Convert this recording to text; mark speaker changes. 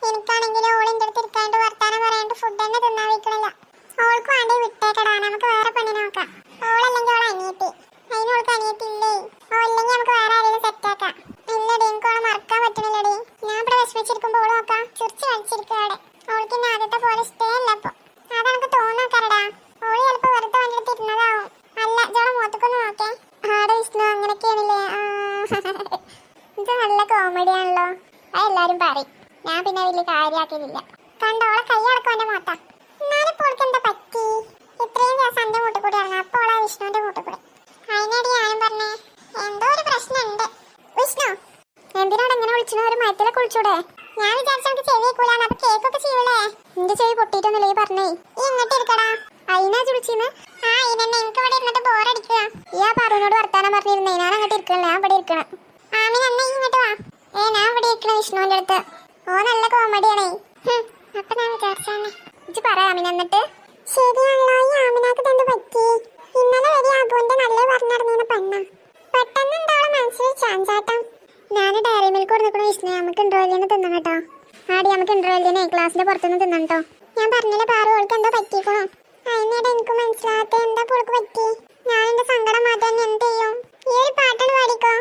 Speaker 1: എനിക്കാണെങ്കിൽ ഓളിന്റെ അടുത്ത് ഇരിക്കാണ്ട് വർത്താനം പറയാണ്ട് ഫുഡ് തന്നെ തിന്നാൻ വെക്കണില്ല. ഓൾക്ക് വേണ്ടി വിട്ടേക്കടാ, നമുക്ക് വേറെ പെണ്ണി നോക്കാം. ഓളല്ലെങ്കിൽ ഓളെ അനിയത്തി, അതിന് ഓൾക്ക് അനിയത്തി ഇല്ലേ? ഓ ഇല്ലെങ്കിൽ നമുക്ക് വേറെ ആരെങ്കിലും സെറ്റാക്കാം. ഇല്ലടി, എനിക്ക് ഓളെ മറക്കാൻ പറ്റണില്ലടി. ഞാൻ ഇവിടെ വിഷമിച്ചിരിക്കുമ്പോ ഓള് നോക്കാം ചിരിച്ച് കളിച്ചിരിക്കുക അവിടെ. ഓൾക്ക് ഇന്നെ ആദ്യത്തെ പോലെ ഇഷ്ടമല്ല. അപ്പൊ അതെനിക്ക് തോന്നാക്കരടാ. ഓള് ചിലപ്പോ വെറുതെ വന്നിട്ട് ഇരുന്നതാവും. അല്ല ജോളെ മുഖത്തേക്കൊന്ന് നോക്കേ. ആടെ വിഷ്ണു, അങ്ങനെയൊക്കെയാണില്ലേ? ഇത് നല്ല കോമഡിയാണല്ലോ. അതെല്ലാരും പറയും. ഞാൻ പിന്നെ വലിയ കാര്യാക്കലില്ല. കണ്ടോളെ കൈ അടക്കം എന്റെ മുഖത്താ. എന്നാലും ഓൾക്ക് എന്താ പറ്റി? ഇത്രയും ദിവസം എന്റെ മൂട്ടിൽ കൂടി ഇറങ്ങാം, അപ്പോൾ ഓളാ വിഷ്ണുവിന്റെ മൂട്ടിൽ കൂടി. അതിനടി ഞാനും പറഞ്ഞേ എന്തോ ഒരു പ്രശ്നമുണ്ട്. വിഷ്ണു എന്തിനാണ് എങ്ങനെ വിളിച്ചത്? ഒരു മരത്തിലൊക്കെ വിളിച്ചൂടെ? ഞാൻ വിചാരിച്ച നമുക്ക് ചെവി വെക്കൂലാണ്, അപ്പൊ കേക്കൊക്കെ ചെയ്യൂലേ? എന്റെ ചെവി പൊട്ടിയിട്ടൊന്നുമില്ല ഈ പറഞ്ഞേ. ഈ ഇങ്ങോട്ട് ഇരിക്കടാ. അതിനാ വിളിച്ചിന്ന്? ആ ഇതന്നെ, എനിക്ക് ഇവിടെ ഇരുന്നിട്ട് ബോറടിക്കുക. ഈ ആ പറഞ്ഞോട് വർത്താനം പറഞ്ഞിരുന്നേ. ഞാൻ അങ്ങോട്ട് ഇരിക്കണേ, ഞാൻ ഇവിടെ ഇരിക്കണം. ആമിന എന്നാ ഇങ്ങോട്ട് വാ. ഞാൻ ഇവിടെ ഇരിക്കണ വിഷ്ണുവിന്റെ അടുത്ത്. ഓ നല്ല കോമഡിയാണേ. അപ്പൊ ഞാൻ വിചാരിച്ചാണ് ഇജ്ജ് പറ ആമിന. എന്നിട്ട് ശരിയാണല്ലോ, ഈ ആമിനാക്ക് എന്ത് പറ്റി? ഇന്നലെ വരെ അബുവിന്റെ നല്ല പറഞ്ഞിറങ്ങിയ പെണ്ണ, പെട്ടെന്ന് എന്താ മനസ്സിൽ ചാഞ്ചാട്ടം. ഞാൻ ഡയറി മിൽക്ക് കൊടുക്കണ വിഷ്ണു, നമുക്ക് ഇന്റർവെല്ലിന് തിന്നണം കേട്ടോ. ആടി നമുക്ക് ഇന്റർവെല്ലിനെ ക്ലാസ്സിന്റെ പുറത്തുനിന്ന് തിന്നണം കേട്ടോ. ഞാൻ പറഞ്ഞില്ല പാറു, ഓൾക്ക് എന്തോ പറ്റിക്കണോ? അതിനിടെ എനിക്ക് മനസ്സിലാകാത്ത എന്താ ഓൾക്ക് പറ്റി. ഞാൻ എന്റെ സങ്കടം മാറ്റാൻ എന്ത് ചെയ്യും? ഈ ഒരു പാട്ടാണ് പാടിക്കോ.